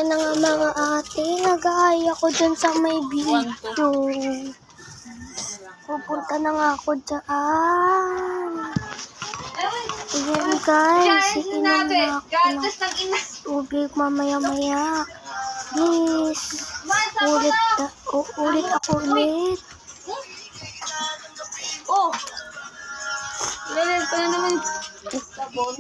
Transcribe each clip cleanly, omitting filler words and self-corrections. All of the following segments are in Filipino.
na nga mga ate. Nag-aaya ko dyan sa may video. Pupunta na nga ako dyan. Ayan guys, iinom na ako ng tubig mamaya-maya. Please, ulit ako ulit. Oh! Lalal pa na naman. Sabon.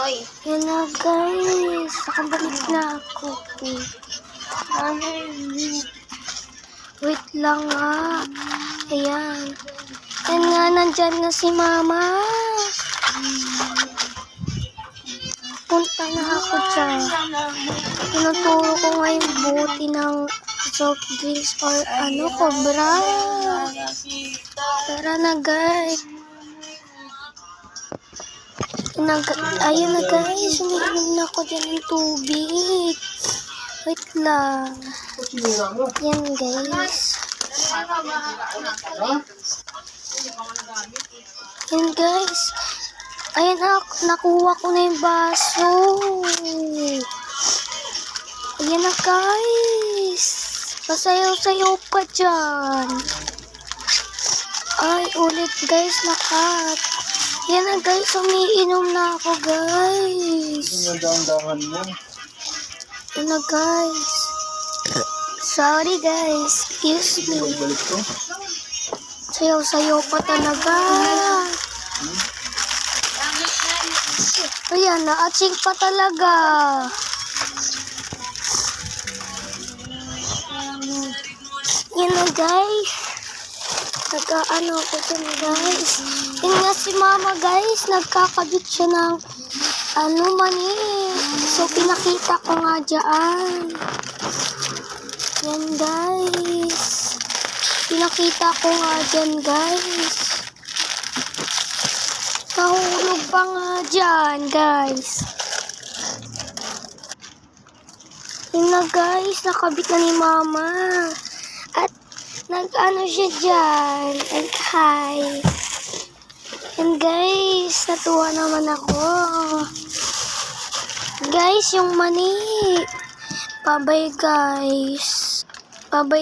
Oy. Yan na guys, nakabalik na ako. Wait lang nga. Ayan. Yan nga, nandyan na si mama. Punta na ako dyan. Tinuturo ko nga yung buti ng soft drinks or cobra. Tara na guys. Ayun na guys, umiinom na ako dyan ng tubig. Wait lang. Yan guys. Yan guys. Ayan na, nakuha ko na yung baso. Ayan na guys. Pasayaw-sayaw pa dyan. Ay, ulit guys, nakat. Yan na guys, umiinom na ako guys. Yan na guys. Sorry guys, excuse me. Sayaw-sayaw pa talaga. Ayan, na-achieve pa talaga. Yan na guys. Nagkaano ko dyan guys. Yun nga si mama guys, nagkakabit siya ng mani. So pinakita ko nga dyan. Yan guys. Pinakita ko nga dyan guys. Nahulog pa nga dyan guys. Yun na guys, nakabit na ni mama. At nag-ano siya dyan. And hi. And guys, natuwa naman ako. Guys, yung mani. Bye-bye guys. Bye-bye.